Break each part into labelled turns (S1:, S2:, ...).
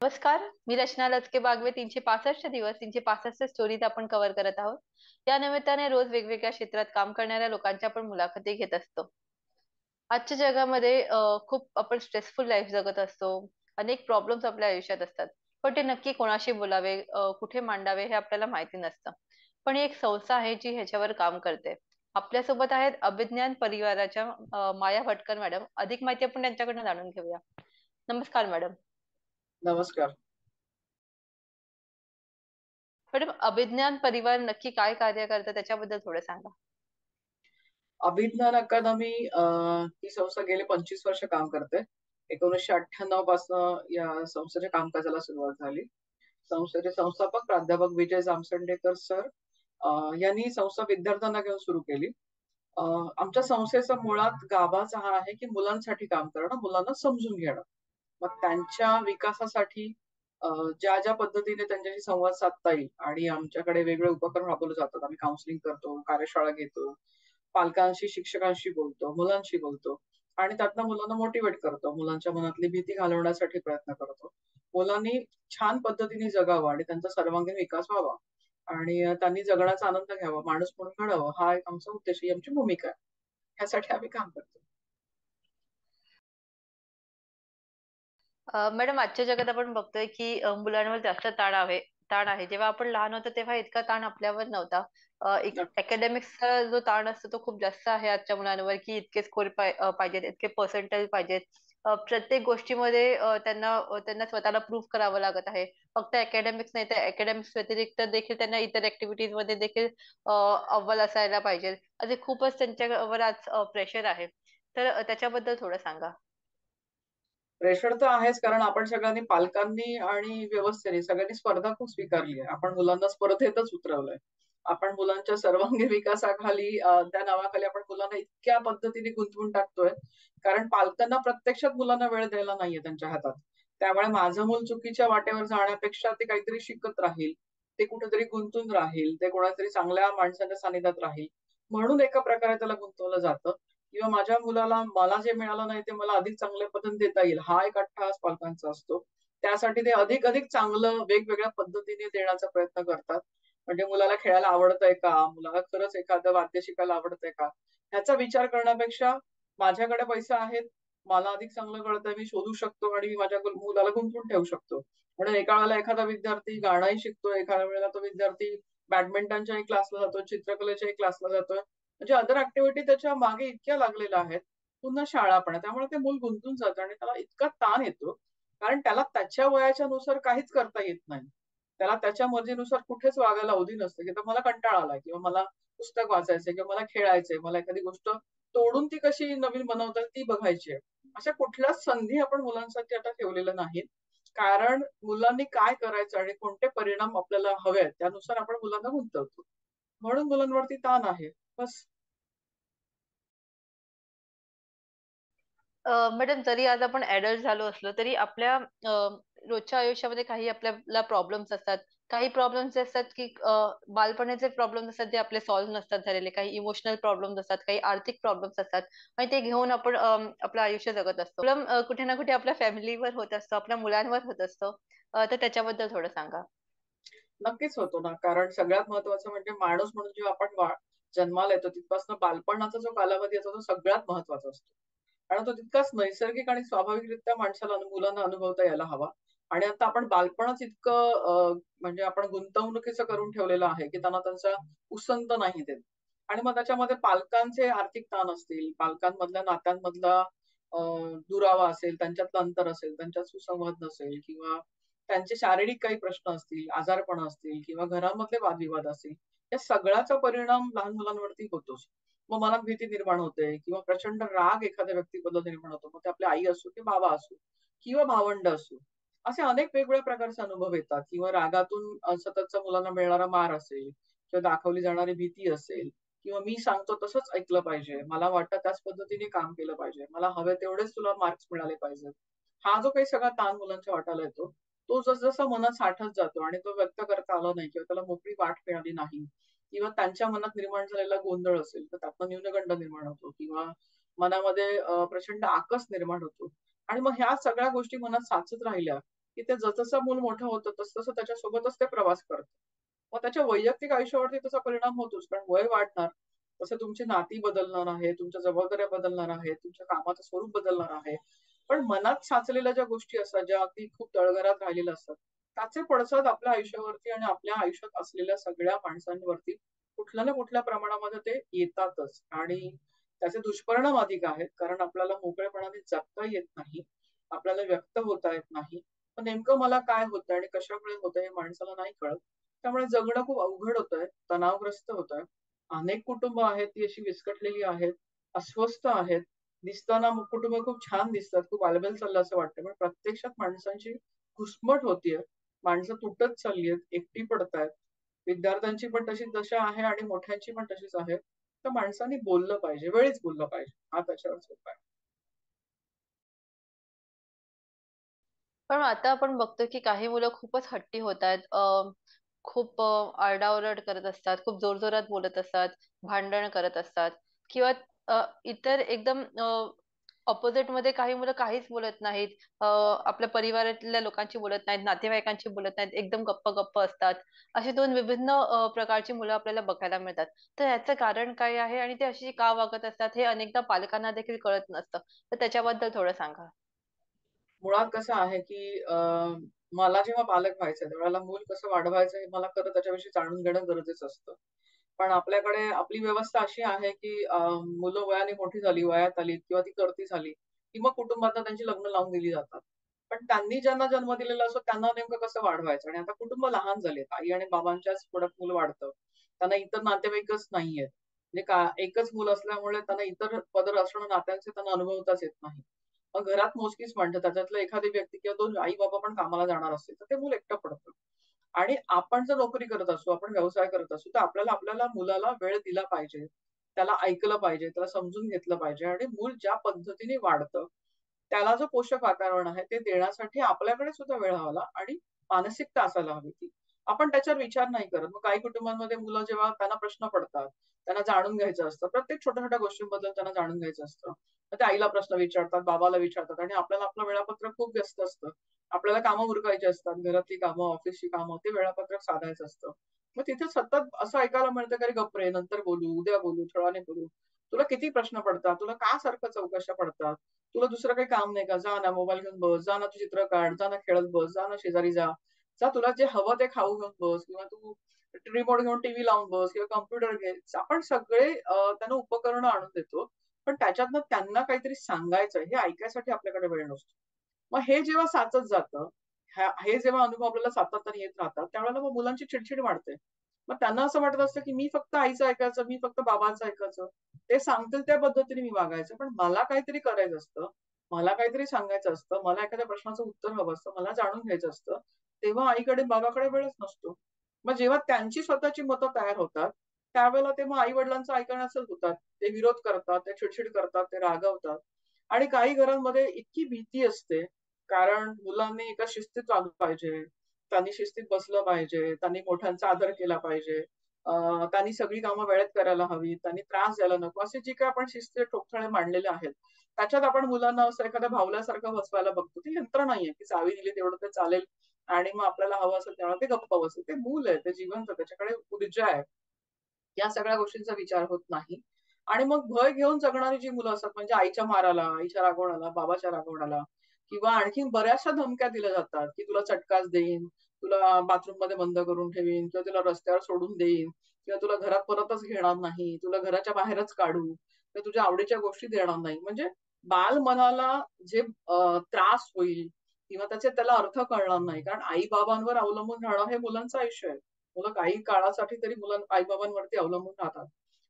S1: नमस्कार. मी रचना लचके बागवे. 365 दिवस 365 स्टोरीज आपण कव्हर करत आहोत. या निमित्ताने रोज वेगवेगळ्या क्षेत्रात काम करणाऱ्या लोकांच्या आपण मुलाखती घेत असतो. आजच्या जगामध्ये खूप आपण स्ट्रेसफुल लाईफ जगत असतो. अनेक प्रॉब्लेम्स आपल्या आयुष्यात असतात. पण ते नक्की कोणाशी बोलावे, कुठे मांडावे हे आपल्याला माहिती नसतं. पण ही एक संस्था आहे जी ह्याच्यावर काम करते. आपल्यासोबत आहेत अभिज्ञान परिवाराच्या माया भटकर मॅडम. अधिक माहिती आपण त्यांच्याकडनं जाणून घेऊया. नमस्कार मॅडम.
S2: नमस्कार.
S1: मॅडम, अभिज्ञान परिवार नक्की काय कार्य करतं त्याच्याबद्दल थोडं सांगा.
S2: अभिज्ञान अकादमी ही संस्था गेले 25 वर्ष काम करते. 1998 पासून या संस्थेच्या कामकाजाला सुरुवात झाली. संस्थेचे संस्थापक प्राध्यापक विजय जामसंडेकर सर यांनी संस्था विद्यार्थ्यांना घेऊन सुरू केली. आमच्या संस्थेचा मुळात गाभाचा हा आहे की मुलांसाठी काम करणं, मुलांना समजून घेणं. मग त्यांच्या विकासासाठी ज्या ज्या पद्धतीने त्यांच्याशी संवाद साधता येईल आणि आमच्याकडे वेगवेगळे उपक्रम राबवले जातात. आम्ही काउन्सिलिंग करतो, कार्यशाळा घेतो, पालकांशी, शिक्षकांशी बोलतो, मुलांशी बोलतो आणि त्यातनं मुलांना मोटिवेट करतो. मुलांच्या मनातली भीती घालवण्यासाठी प्रयत्न करतो. मुलांनी छान पद्धतीने जगावं आणि त्यांचा सर्वांगीण विकास व्हावा आणि त्यांनी जगण्याचा आनंद घ्यावा, माणूस म्हणून घडावं, हा एक आमचा उद्देश, ही आमची भूमिका आहे. ह्यासाठी आम्ही काम करतो.
S1: मॅडम, आजच्या जगात आपण बघतोय की मुलांवर जास्त ताण आहे. जेव्हा आपण लहान होतो तेव्हा इतका ताण आपल्यावर नव्हता.
S2: नक्कीच.
S1: अकॅडमिक्सचा जो ताण असतो तो खूप जास्त आहे आजच्या मुलांवर, की इतके स्कोर पाहिजेत, इतके पर्सेंटेज पाहिजेत. प्रत्येक गोष्टीमध्ये त्यांना स्वतःला प्रूव्ह करावं लागत आहे. फक्त अकॅडमिक्स नाही तर अकॅडमिक्स व्यतिरिक्त देखील त्यांना इतर ऍक्टिव्हिटीज मध्ये देखील अव्वल असायला पाहिजे. असे खूपच त्यांच्यावर आज प्रेशर आहे. तर त्याच्याबद्दल थोडं सांगा.
S2: प्रेशर तर आहेच, कारण आपण सगळ्यांनी, पालकांनी आणि व्यवस्थेने सगळ्यांनी स्पर्धा खूप स्वीकारली आहे. आपण मुलांना स्पर्धेतच उतरवलंय. आपण मुलांच्या सर्वांगीण विकासाखाली त्या नावाखाली आपण मुलांना इतक्या पद्धतीने गुंतवून टाकतोय, कारण पालकांना प्रत्यक्षात मुलांना वेळ द्यायला नाहीये त्यांच्या हातात. त्यामुळे माझं मूल चुकीच्या वाटेवर जाण्यापेक्षा ते काहीतरी शिकत राहील, ते कुठेतरी गुंतून राहील, ते कोणातरी चांगल्या माणसाच्या सानिध्यात राहील, म्हणून एका प्रकारे त्याला गुंतवलं जातं. किंवा माझ्या मुलाला मला जे मिळालं नाही ते मला अधिक चांगल्या पद्धतीने देता येईल, हा एक अट्टहास पालकांचा असतो. त्यासाठी ते अधिक अधिक चांगलं वेगवेगळ्या पद्धतीने देण्याचा प्रयत्न करतात. म्हणजे मुलाला खेळायला आवडतंय का, मुलाला खरंच एखादं वाद्य शिकायला आवडतंय का, ह्याचा विचार करण्यापेक्षा माझ्याकडे पैसे आहेत, मला अधिक चांगलं कळतंय, मी शोधू शकतो आणि मी माझ्या मुलाला गुंतवून ठेवू शकतो. म्हणून एका वेळेला एखादा विद्यार्थी गाणंही शिकतो, एखाद्या वेळेला तो विद्यार्थी बॅडमिंटनच्याही क्लासला जातो, चित्रकलेच्याही क्लासला जातोय. म्हणजे अदर ऍक्टिव्हिटी त्याच्या मागे इतक्या लागलेल्या आहेत. पुन्हा शाळा पण आहे. त्यामुळे ते मूल गुंतून जातं आणि त्याला इतका ताण येतो, कारण त्याला त्याच्या वयाच्या नुसार काहीच करता येत नाही. त्याला त्याच्या मर्जीनुसार कुठेच वागायला अवधी नसते, की तर मला कंटाळा आलाय किंवा मला पुस्तक वाचायचंय किंवा मला खेळायचंय, मला एखादी गोष्ट तोडून ती कशी नवीन बनवतात ती बघायची आहे. अशा कुठल्याच संधी आपण मुलांसाठी आता ठेवलेल्या नाहीत. कारण मुलांनी काय करायचं आणि कोणते परिणाम आपल्याला हवे आहेत त्यानुसार आपण मुलांना गुंतवतो. म्हणून मुलांवरती ताण आहे. बस.
S1: मॅडम, जरी आज आपण ऍडल्ट झालो असलो तरी आपल्या रोजच्या आयुष्यामध्ये काही आपल्याला प्रॉब्लेम्स असतात. काही प्रॉब्लेम्स असतात की बालपणाचे प्रॉब्लेम्स असतात जे आपले सॉल्व्ह नसतात झालेले. काही इमोशनल प्रॉब्लेम्स असतात, काही आर्थिक प्रॉब्लेम्स असतात आणि ते घेऊन आपण आपलं आयुष्य जगत असतो. प्रॉब्लेम कुठे ना कुठे आपल्या फॅमिलीवर होत असतो, आपल्या मुलांवर होत असतो. तर त्याच्याबद्दल थोडं सांगा.
S2: नक्कीच होतो ना, कारण सगळ्यात महत्वाचं म्हणजे माणूस म्हणून जेव्हा आपण जन्माला येतो तिथपासून बालपणाचा जो कालावधी असतो तो सगळ्यात महत्वाचा असतो. कारण तो तितकाच नैसर्गिक आणि स्वाभाविकरित्या माणसाला मुलांना अनुभवता यायला हवा. आणि आता आपण बालपणच इतकं म्हणजे आपण गुंतवणुकीचं करून ठेवलेलं आहे की त्यांना त्यांचा उसंत नाही देत. आणि मग त्याच्यामध्ये पालकांचे आर्थिक ताण असतील, पालकांमधल्या नात्यांमधला दुरावा असेल, त्यांच्यातलं अंतर असेल, त्यांच्यात सुसंवाद नसेल किंवा त्यांचे शारीरिक काही प्रश्न असतील, आजारपण असतील किंवा घरामधले वादविवाद असतील, या सगळ्याचा परिणाम लहान मुलांवरती होतोच. मग मनात भीती निर्माण होते किंवा प्रचंड राग एखाद्या व्यक्तीबद्दल निर्माण होतो. मग ते आपली आई असो की बाबा असो किंवा भावंड असो. असे अनेक वेगवेगळ्या प्रकारचे अनुभव येतात किंवा रागातून सततचा मुलांना मिळणारा मार असेल किंवा दाखवली जाणारी भीती असेल किंवा मी सांगतो तसंच ऐकलं पाहिजे, मला वाटतं त्याच पद्धतीने काम केलं पाहिजे, मला हवे तेवढेच तुला मार्क्स मिळाले पाहिजेत. हा जो काही सगळा ताण मुलांच्या वाट्याला येतो, तो जसजसा मनात साठत जातो आणि तो व्यक्त करता आला नाही किंवा त्याला मोकळी वाट मिळाली नाही किंवा त्यांच्या मनात निर्माण झालेला गोंधळ असेल तर त्यातनं न्यूनगंड निर्माण होतो किंवा मनामध्ये प्रचंड आकस निर्माण होतो. आणि मग ह्या सगळ्या गोष्टी मनात साचत राहिल्या की ते जसं मूल मोठं होतं तसं त्याच्यासोबतच ते प्रवास करतं. मग त्याच्या वैयक्तिक आयुष्यावरती त्याचा परिणाम होतोच. कारण वय वाढणार, तसं तुमची नाती बदलणार आहे, तुमच्या जबाबदाऱ्या बदलणार आहेत, तुमच्या कामाचं स्वरूप बदलणार आहे. पण मनात साचलेल्या ज्या गोष्टी असतात, ज्या अगदी खूप तळघरात राहिलेल्या असतात, त्याचे पडसाद आपल्या आयुष्यावरती आणि आपल्या आयुष्यात असलेल्या सगळ्या माणसांवरती कुठल्या ना कुठल्या प्रमाणामध्ये ते येतातच. आणि त्याचे दुष्परिणाम अधिक आहेत. कारण आपल्याला मोकळेपणाने जगता येत नाही. आपल्याला व्यक्त होता येत नाही. पण नेमकं मला काय होतंय आणि कशामुळे होतंय हे माणसाला नाही कळत. त्यामुळे जगणं खूप अवघड होतंय, तणावग्रस्त होतंय. अनेक कुटुंब आहेत, ती अशी विस्कटलेली आहेत, अस्वस्थ आहेत. दिसताना कुटुंब खूप छान दिसतात, खूप आलबेल चाललं असं वाटतं. पण प्रत्यक्षात माणसांची घुसमट होतीये. माणसं तुटत चालली आहेत, एकटी पडतायत. विद्यार्थ्यांची पण तशीच दशा आहे आणि मोठ्यांची पण तशीच आहे. तर माणसांनी बोललं पाहिजे, वेळीच बोललं पाहिजे. हा त्याच्यावरच उपाय.
S1: पण आता आपण बघतो की काही मुलं खूपच हट्टी होत आहेत. खूप आरडाओरड करत असतात, खूप जोरजोरात बोलत असतात, भांडण करत असतात किंवा इतर एकदम अपोझिट मध्ये काही मुलं काहीच बोलत नाहीत. आपल्या परिवारातल्या लोकांशी बोलत नाहीत, नातेवाईकांशी बोलत नाहीत, एकदम गप्प गप्प असतात. अशी दोन विभिन्न प्रकारची मुलं आपल्याला बघायला मिळतात. तर याचं कारण काय आहे आणि ते अशी का वागत असतात हे अनेकदा पालकांना देखील कळत नसतं. तर त्याच्याबद्दल थोडं सांगा.
S2: मुळात कसं आहे, की मला जेव्हा पालक व्हायचं त्यावेळेला मूल कसं वाढवायचं हे मला खरं त्याच्याविषयी जाणून घेणं गरजेचं असतं. पण आपल्याकडे आपली व्यवस्था अशी आहे, की मुलं वयाने मोठी झाली, वयात आली किंवा ती करती झाली, की मग कुटुंबातनं त्यांची लग्न लावून दिली जातात. पण त्यांनी ज्यांना जन्म दिलेला असतो त्यांना नेमकं कसं वाढवायचं? आणि आता कुटुंब लहान झालेत. आई आणि बाबांच्याच पोटात मूल वाढतं. त्यांना इतर नातेवाईकच नाहीयेत. म्हणजे एकच मूल असल्यामुळे त्यांना इतर पदर असणं नात्यांचे त्यांना अनुभवताच येत नाही. मग घरात मोजकीच माणसं, त्याच्यातलं एखादी व्यक्ती किंवा 2 आई-बाबा पण कामाला जाणार असतील, तर ते मूल एकटं पडतं. आणि आपण जर नोकरी करत असू, आपण व्यवसाय करत असू, तर आपल्याला आपल्याला मुलाला वेळ दिला पाहिजे. त्याला ऐकलं पाहिजे, त्याला समजून घेतलं पाहिजे आणि मूल ज्या पद्धतीने वाढतं, त्याला जो पोषक वातावरण आहे, ते देण्यासाठी आपल्याकडे सुद्धा वेळ हवा आणि मानसिकता असायला हवी ती. आपण त्याच्यावर विचार नाही करत. मग काही कुटुंबांमध्ये मुलं जेव्हा त्यांना प्रश्न पडतात, त्यांना जाणून घ्यायचं असतं. प्रत्येक छोट्या-छोट्या गोष्टींबद्दल त्यांना जाणून घ्यायचं असतं. मग ते आईला प्रश्न विचारतात, बाबाला विचारतात आणि आपल्याला आपलं वेळापत्रक खूप व्यस्त असतं. आपल्याला कामं उरकायची असतात. घरातली कामं, ऑफिसची कामं, ते वेळापत्रक साधायचं असतं. मग तिथे सतत असं ऐकायला मिळतं, की "अरे गप्प रे, नंतर बोलू, उद्या बोलू, थोड्या वेळाने बोलू." तुला किती प्रश्न पडतात? तुला का सारखं चौकशा पडतात? तुला दुसरं काही काम नाही का? जा ना मोबाईल घेऊन बस, जा ना तू चित्र काढ, जा ना खेळत बस, जा ना शेजारी जा. जा तुला जे हवं ते खाऊ घेऊन बस किंवा तू रिमोट घेऊन टीव्ही लावून बस किंवा कॉम्प्युटर घे. आपण सगळे त्यांना उपकरणं आणून देतो. पण त्याच्यातनं त्यांना काहीतरी सांगायचं हे ऐकायसाठी आपल्याकडे वेळ नसतो. मग हे जेव्हा साचत जातं, हे जेव्हा अनुभव आपल्याला सातत्याने येत राहतात, त्यावेळेला मग मुलांची चिडचिड वाढते. मग त्यांना असं वाटत असतं, की मी फक्त आईचं ऐकायचं, मी फक्त बाबांचं ऐकायचं. ते सांगतील त्या पद्धतीने मी वागायचं. पण मला काहीतरी करायचं असतं. मला काहीतरी सांगायचं असतं. मला एखाद्या प्रश्नाचं उत्तर हवं असतं. मला जाणून घ्यायचं असतं. तेव्हा आईकडे, बाबाकडे वेळच नसतो. मग जेव्हा त्यांची स्वतःची मतं तयार होतात, त्यावेळेला ते मग आई-वडिलांचं ऐकण्याचंच होतात. ते विरोध करतात, ते चिड करतात, ते रागवतात. आणि काही घरांमध्ये इतकी भीती असते, कारण मुलांनी एका शिस्तीत वागलं पाहिजे. त्यांनी शिस्तीत बसलं पाहिजे. त्यांनी मोठ्यांचा आदर केला पाहिजे. त्यांनी सगळी कामं वेळेत करायला हवीत. त्यांनी त्रास द्यायला नको. असे जे काही आपण शिस्ती ठोकताळे मांडलेले आहेत. त्याच्यात आपण मुलांना असं एखाद्या भावल्यासारखं बसवायला बघतो. ती यंत्र नाहीये, की चावी दिली तेवढं ते चालेल आणि मग आपल्याला हवं असेल तेव्हा ते गप्प बसेल. ते मूल आहे, ते जिवंत आहे, त्याच्याकडे ऊर्जा आहे. या सगळ्या गोष्टींचा विचार होत नाही. आणि मग भय घेऊन जगणारी जी मुलं असतात म्हणजे आईच्या माराला, आईच्या रागवण्याला, बाबाच्या रागवण्याला किंवा आणखीन बऱ्याचशा धमक्या दिल्या जातात, की तुला चटकाच देईन, तुला बाथरूममध्ये बंद करून ठेवीन किंवा तुला रस्त्यावर सोडून देईन किंवा तुला घरात परतच घेणार नाही, तुला घराच्या बाहेरच काढू किंवा तुझ्या आवडीच्या गोष्टी देणार नाही. म्हणजे बालमनाला जे त्रास होईल किंवा त्याला अर्थ कळणार नाही. कारण आई-बाबांवर अवलंबून राहणं हे मुलांचं आयुष्य आहे. मुलं काही काळासाठी तरी आई-बाबांवरती अवलंबून राहतात.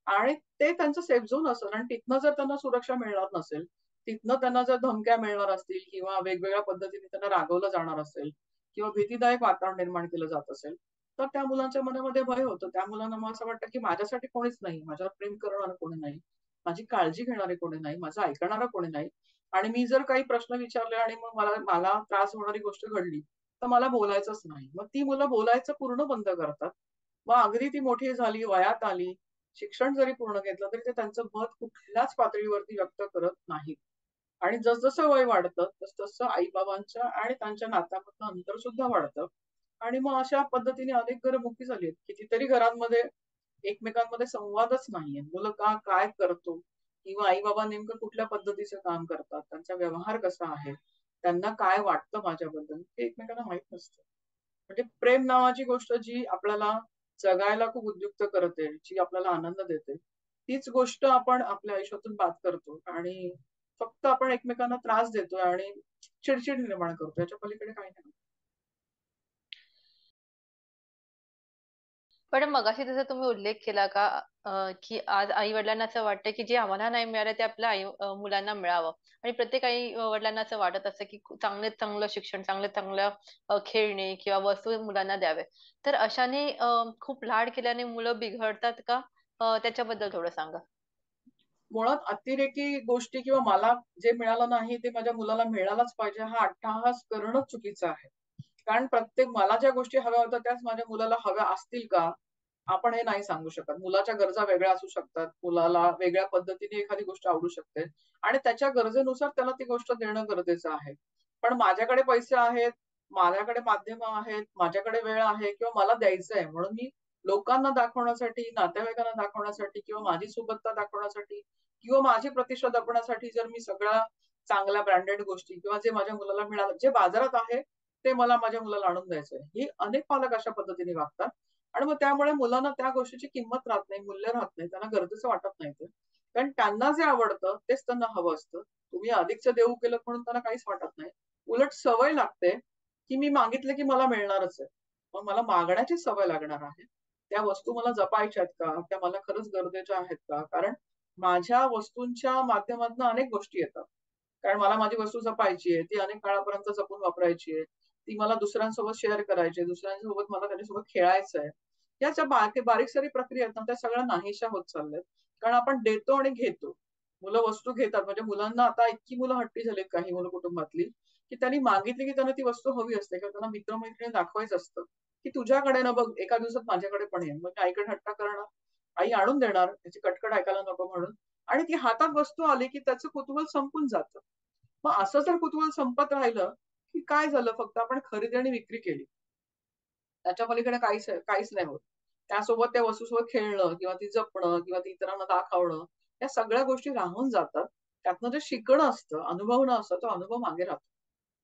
S2: आणि ते त्यांचं सेफ झोन असेल आणि तिथनं जर त्यांना सुरक्षा मिळणार नसेल, तिथनं त्यांना जर धमक्या मिळणार असतील किंवा वेगवेगळ्या पद्धतीने त्यांना रागवलं जाणार असेल किंवा भीतीदायक वातावरण निर्माण केलं जात असेल, तर त्या मुलांच्या मनामध्ये भय होतं. त्या मुलांना मग असं वाटतं, की माझ्यासाठी कोणीच नाही, माझ्यावर प्रेम करणारं कोणी नाही, माझी काळजी घेणारे कोणी नाही, माझं ऐकणारं कोणी नाही आणि मी जर काही प्रश्न विचारले आणि मग मला मला त्रास होणारी गोष्ट घडली, तर मला बोलायचंच नाही. मग ती मुलं बोलायचं पूर्ण बंद करतात. मग अगदी ती मोठी झाली, वयात आली, शिक्षण जरी पूर्ण घेतलं, तरी ते त्यांचं मत कुठल्याच पातळीवरती व्यक्त करत नाहीत. आणि जसजसं वय वाढतं, तसतसं आई-बाबांच्या आणि त्यांच्या नात्यामधलं अंतर सुद्धा वाढतं. आणि मग अशा पद्धतीने अनेक घरं मुकी झाली आहेत. कितीतरी घरांमध्ये एकमेकांमध्ये संवादच नाहीये. मुलं काय करतो किंवा आई-बाबा नेमकं कुठल्या पद्धतीचं काम करतात, त्यांचा व्यवहार कसा आहे, त्यांना काय वाटतं माझ्याबद्दल, हे एकमेकांना माहीत नसतं. म्हणजे प्रेम नावाची गोष्ट जी आपल्याला जगायला खूप उद्युक्त करते, जी आपल्याला आनंद देते, तीच गोष्ट आपण आपल्या आयुष्यातून बाद करतो आणि फक्त आपण एकमेकांना त्रास देतोय आणि चिड निर्माण करतो. याच्या पलीकडे काही नाही.
S1: पण मगाशी जसं तुम्ही उल्लेख केला का की आज आई-वडिलांना असं वाटतं, की जे आम्हाला नाही मिळालं ते आपल्या मुलांना मिळावं आणि प्रत्येक आई-वडिलांना असं वाटत असतं, की चांगल्यात चांगलं शिक्षण, चांगल्यात चांगल्या खेळणी किंवा वस्तू मुलांना द्यावे. तर अशाने खूप लाड केल्याने मुलं बिघडतात का? त्याच्याबद्दल थोडं सांगा.
S2: मुळात अतिरेकी गोष्टी किंवा मला जे मिळालं नाही ते माझ्या मुलाला मिळायलाच पाहिजे हा अट्टहास करणंच चुकीचं आहे. कारण प्रत्येक मला ज्या गोष्टी हव्या होत्या त्याच माझ्या मुलाला हव्या असतील का? आपण हे नाही सांगू शकत. मुलाच्या गरजा वेगळ्या असू शकतात. मुलाला वेगळ्या पद्धतीने एखादी गोष्ट आवडू शकते आणि त्याच्या गरजेनुसार त्याला ती गोष्ट देणं गरजेचं आहे. पण माझ्याकडे पैसे आहेत, माझ्याकडे माध्यमं आहेत, माझ्याकडे वेळ आहे किंवा मला द्यायचं आहे म्हणून मी लोकांना दाखवण्यासाठी, नातेवाईकांना दाखवण्यासाठी किंवा माझी सुबत्ता दाखवण्यासाठी किंवा माझी प्रतिष्ठा दाखवण्यासाठी जर मी सगळ्या चांगल्या ब्रँडेड गोष्टी किंवा जे माझ्या मुलाला मिळालं, जे बाजारात आहे ते मला माझ्या मुलाला आणून द्यायचंय. ही अनेक पालक अशा पद्धतीने वागतात आणि मग त्यामुळे मुलांना त्या गोष्टीची किंमत राहत नाही, मूल्य राहत नाही. त्यांना गरजेचं वाटत नाही ते. कारण त्यांना जे आवडतं तेच त्यांना हवं असतं. तुम्ही अधिकचं देऊ केलं म्हणून त्यांना काहीच वाटत नाही. उलट सवय लागते, की मी मागितलं की मला मिळणारच आहे. मग मला मागण्याची सवय लागणार आहे. त्या वस्तू मला जपायच्या आहेत का? त्या मला खरंच गरजेच्या आहेत का? कारण माझ्या वस्तूंच्या माध्यमातून अनेक गोष्टी येतात. कारण मला माझी वस्तू जपायची आहे. ती अनेक काळापर्यंत जपून वापरायची आहे. ती मला दुसऱ्यांसोबत शेअर करायची आहे. दुसऱ्यांसोबत मला त्याच्यासोबत खेळायचं आहे. या ज्या बारीक-सारीक प्रक्रिया आहेत ना, त्या सगळ्या नाहीशा होत चालल्यात. कारण आपण देतो आणि घेतो. मुलं वस्तू घेतात. म्हणजे मुलांना आता इतकी मुलं हट्टी झालीत काही मुलं कुटुंबातली, की त्यांनी मागितली की त्यांना ती वस्तू हवी असते किंवा त्यांना मित्र दाखवायचं असतं, की तुझ्याकडे ना बघ एका दिवसात माझ्याकडे पण येईल. मग आईकडे हट्ट करणार, आई आणून देणार, त्याची कटकट ऐकायला नको म्हणून आणि ती हातात वस्तू आली की त्याचं कुतूहल संपून जातं. मग असं जर कुतूहल संपत राहिलं, की काय झालं फक्त आपण खरेदी आणि विक्री केली. त्याच्या पलीकडे काहीच नाही होत. त्यासोबत त्या वस्तूसोबत खेळणं किंवा ती जपणं किंवा ती इतरांना दाखवणं, या सगळ्या गोष्टी राहून जातात. त्यातनं जे शिकणं असतं, अनुभवणं असतं, तो अनुभव मागे राहतो.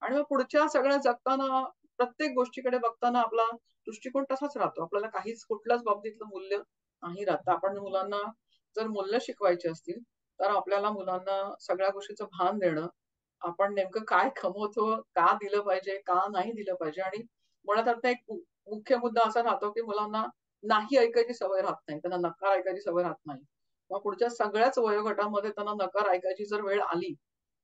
S2: आणि मग पुढच्या सगळ्या जगताना प्रत्येक गोष्टीकडे बघताना आपला दृष्टिकोन तसाच राहतो. आपल्याला कुठल्याच बाबतीतलं मूल्य नाही राहत. आपण मुलांना जर मूल्य शिकवायची असतील, तर आपल्याला मुलांना सगळ्या गोष्टीचं भान देणं, आपण नेमकं काय कमवतो, का दिलं पाहिजे, का नाही दिलं पाहिजे आणि मुळात त्यातनं एक मुख्य मुद्दा असा राहतो, की मुलांना नाही ऐकायची सवय राहत नाही. त्यांना नकार ऐकायची सवय राहत नाही. मग पुढच्या सगळ्याच वयोगटामध्ये त्यांना नकार ऐकायची जर वेळ आली,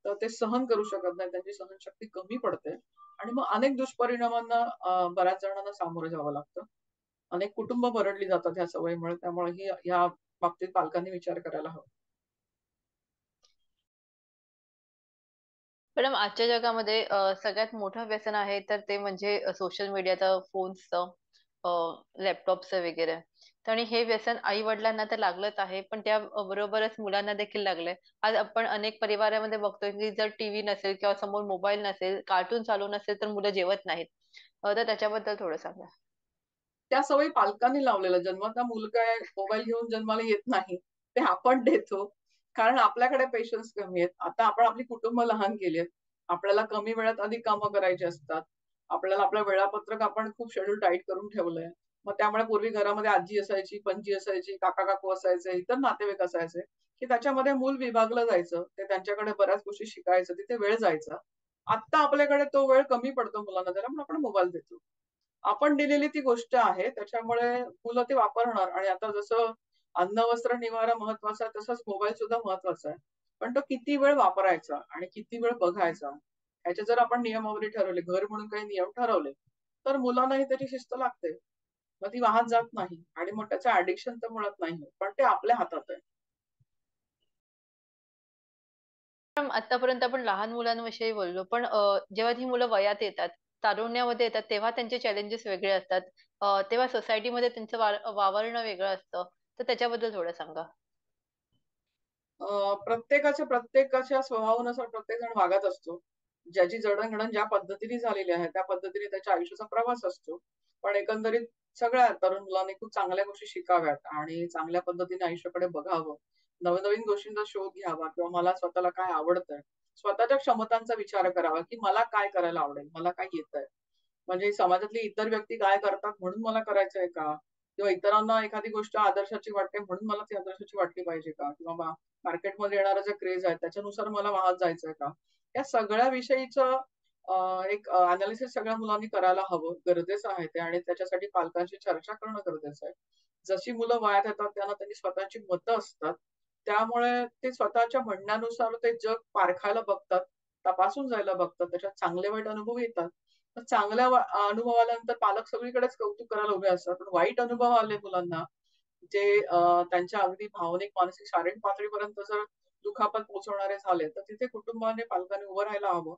S2: तर ते सहन करू शकत नाही. त्यांची सहनशक्ती कमी पडते आणि मग अनेक दुष्परिणामांना बऱ्याच जणांना सामोरं जावं लागतं. अनेक कुटुंब भरडली जातात ह्या सवयीमुळे. त्यामुळे ह्या बाबतीत पालकांनी विचार करायला हवा.
S1: मॅडम आजच्या जगामध्ये सगळ्यात मोठं व्यसन आहे तर ते म्हणजे सोशल मीडियाचं, फोन्सचं, लॅपटॉपचं वगैरे. तर आणि हे व्यसन आई-वडिलांना तर लागलंच आहे, पण त्या बरोबरच मुलांना देखील लागलंय. आज आपण अनेक परिवारामध्ये बघतोय, की जर टीव्ही नसेल किंवा समोर मोबाईल नसेल, कार्टून चालू नसेल, तर मुलं जेवत नाहीत. तर त्याच्याबद्दल थोडं सांगा.
S2: त्या सवयी पालकांनी लावलेल्या. जन्मतः मूल काय मोबाईल घेऊन जन्माला येत नाही. ते आपण देतो. कारण आपल्याकडे पेशन्स कमी आहेत. आता आपण आपली कुटुंब लहान केली आहेत. आपल्याला कमी वेळात अधिक कामं करायची असतात. आपल्याला आपलं वेळापत्रक आपण खूप शेड्यूल टाईट करून ठेवलंय. मग त्यामुळे पूर्वी घरामध्ये आजी असायची, पणजी असायची, काका-काकू असायचे, इतर नातेवाईक असायचे, की त्याच्यामध्ये मूल विभागलं जायचं. ते त्यांच्याकडे बऱ्याच गोष्टी शिकायचं. तिथे वेळ जायचा. आत्ता आपल्याकडे तो वेळ कमी पडतो मुलांना द्यायला म्हणून आपण मोबाईल देतो. आपण दिलेली ती गोष्ट आहे. त्याच्यामुळे मुलं ती वापरणार आणि आता जसं अन्न, वस्त्र, निवारा महत्वाचा आहे, तसंच मोबाईल सुद्धा महत्वाचा आहे. पण तो किती वेळ वापरायचा आणि किती वेळ बघायचा, ह्याचे जर आपण नियमावली ठरवले, घर म्हणून काही नियम ठरवले, तर मुलांनाही त्याची शिस्त लागते. मग ती वाहत जात नाही आणि मग त्याचं ॲडिक्शन तर मुळात नाही होत. पण ते आपल्या हातात आहे.
S1: पण आतापर्यंत आपण लहान मुलांविषयी बोललो. पण जेव्हा ही मुलं वयात येतात, तारुण्यामध्ये येतात, तेव्हा त्यांचे चॅलेंजेस वेगळे असतात. तेव्हा सोसायटीमध्ये त्यांचं वावरणं वेगळं असतं. तर त्याच्याबद्दल थोडं सांगा.
S2: प्रत्येकाच्या स्वभावानुसार प्रत्येक जण वागत असतो. ज्याची जडणघडण ज्या पद्धतीने झालेली आहे, त्या पद्धतीने त्याच्या आयुष्याचा प्रवास असतो. पण एकंदरीत सगळ्या तरुण मुलांनी खूप चांगल्या गोष्टी शिकाव्यात आणि चांगल्या पद्धतीने आयुष्याकडे बघावं. नवनवीन गोष्टींचा शोध घ्यावा किंवा मला स्वतःला काय आवडतंय, स्वतःच्या क्षमतांचा विचार करावा, की मला काय करायला आवडेल, मला काय येतंय. म्हणजे समाजातली इतर व्यक्ती काय करतात म्हणून मला करायचंय का? किंवा इतरांना एखादी गोष्ट आदर्शाची वाटते म्हणून मला ती आदर्शाची वाटली पाहिजे का? किंवा मार्केटमध्ये येणारा जे क्रेज आहे त्याच्यानुसार मला वाहत जायचंय का? या सगळ्या विषयीचं एक सगळ्या मुलांनी करायला हवं. गरजेचं आहे ते आणि त्याच्यासाठी पालकांशी चर्चा करणं गरजेचं आहे. जशी मुलं वयात येतात त्यांना त्यांची स्वतःची मतं असतात. त्यामुळे ते स्वतःच्या म्हणण्यानुसार ते जग पारखायला बघतात, तपासून जायला बघतात. त्याच्यात चांगले वाईट अनुभव येतात. तर चांगल्या अनुभव आल्यानंतर पालक सगळीकडेच कौतुक करायला उभे असतात. पण वाईट अनुभव आले मुलांना, जे त्यांच्या अगदी भावनिक, मानसिक, शारीरिक पातळीपर्यंत जर दुखापत पोहोचवणारे झाले, तर तिथे कुटुंबाने, पालकांनी उभं राहायला हवं.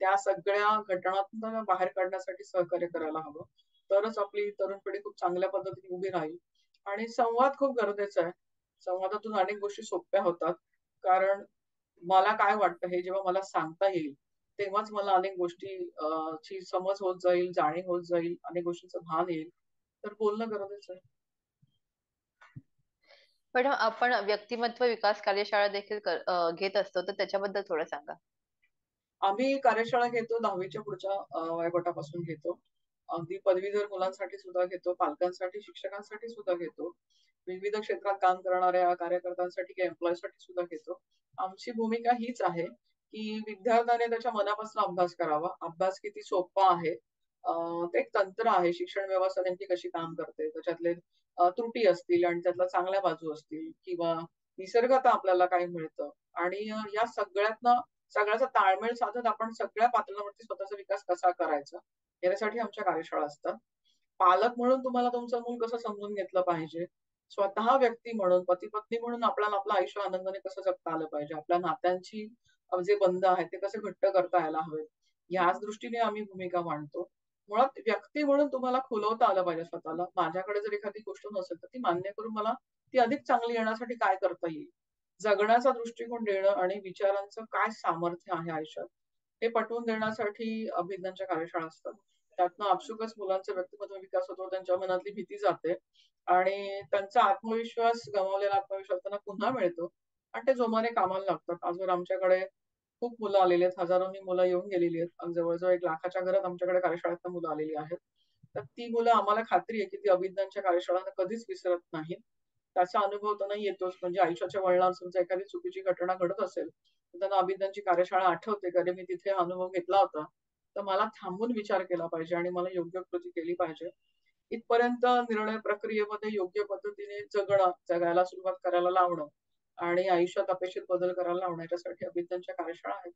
S2: त्या सगळ्या घटनांतून बाहेर काढण्यासाठी सहकार्य करायला हवं. तरच आपली तरुण पिढी खूप चांगल्या पद्धतीने उभी राहील. आणि संवाद खूप गरजेचा आहे. संवादातून अनेक गोष्टी सोप्या होतात. कारण मला काय वाटतं हे जेव्हा मला सांगता येईल, तेव्हाच मला अनेक गोष्टी ची समज होत जाईल, जाणीव होत जाईल, अनेक गोष्टींचं भान येईल. तर बोलणं गरजेचं आहे.
S1: पण आपण व्यक्तिमत्व विकास कार्यशाळा देखील घेत असतो, तर त्याच्याबद्दल थोडं सांगा?
S2: आम्ही कार्यशाळा घेतो 10वीच्या पुढच्या वयोगटापासून घेतो. अगदी पदवीधर मुलांसाठी सुद्धा घेतो, पालकांसाठी, शिक्षकांसाठी सुद्धा घेतो. विविध क्षेत्रात काम करणाऱ्या कार्यकर्त्यांसाठी किंवा एम्प्लॉयीसाठी सुद्धा घेतो. आमची भूमिका हीच आहे, की विद्यार्थ्याने त्याच्या मनापासून अभ्यास करावा. अभ्यास किती सोपा आहे. ते एक तंत्र आहे. शिक्षण व्यवस्था नेमकी कशी काम करते, त्याच्यातले त्रुटी असतील आणि त्यातल्या चांगल्या बाजू असतील किंवा निसर्गात आपल्याला काय मिळतं आणि या सगळ्याचा ताळमेळ साधत आपण सगळ्या पातळ्यांवरती स्वतःचा विकास कसा करायचा, यासाठी आमच्या कार्यशाळा असतात. पालक म्हणून तुम्हाला तुमचं मूल कसं समजून घेतलं पाहिजे. स्वतः व्यक्ती म्हणून, पती-पत्नी म्हणून आपल्याला आपलं आयुष्य आनंदाने कसं जगता आलं पाहिजे. आपल्या नात्यांची जे बंध आहेत ते कसे घट्ट करता यायला हवेत. ह्याच दृष्टीने आम्ही भूमिका मांडतो. मुळात व्यक्ती म्हणून तुम्हाला खुलवता आलं पाहिजे स्वतःला. माझ्याकडे जर एखादी गोष्ट नसेल, तर ती मान्य करून मला ती अधिक चांगली येण्यासाठी काय करता येईल. जगण्याचा दृष्टिकोन देणं आणि विचारांचं काय सामर्थ्य आहे आयुष्यात, हे पटवून देण्यासाठी अभिज्ञानच्या कार्यशाळा असतात. त्यातनं आपसुकच मुलांचा व्यक्तिमत्व विकास होतो, त्यांच्या मनातली भीती जाते आणि त्यांचा आत्मविश्वास, गमावलेला आत्मविश्वास त्यांना पुन्हा मिळतो आणि ते जोमाने कामाला लागतात. आजवर आमच्याकडे खूप मुलं आलेली आहेत. हजारोनी मुलं येऊन गेलेली आहेत. जवळ-जवळ 1,00,000च्या घरात आमच्याकडे कार्यशाळेतनं मुलं आलेली आहेत. तर ती मुलं आम्हाला खात्री आहे, की ती अभिज्ञानच्या कार्यशाळांना कधीच विसरत नाहीत. त्याचा अनुभव त्यांना येतोच. म्हणजे आयुष्याच्या वळणावर समजा एखादी चुकीची घटना घडत असेल, तर त्यांना अभिज्ञानची कार्यशाळा आठवते, की अरे मी तिथे अनुभव घेतला होता. तर मला थांबून विचार केला पाहिजे आणि मला योग्य कृती केली पाहिजे. इथपर्यंत निर्णय प्रक्रियेमध्ये योग्य पद्धतीने जगायला सुरुवात करायला लावणं आणि आयुष्यात अपेक्षित बदल करायला लावणं याच्यासाठी अभिज्ञानच्या कार्यशाळा आहेत.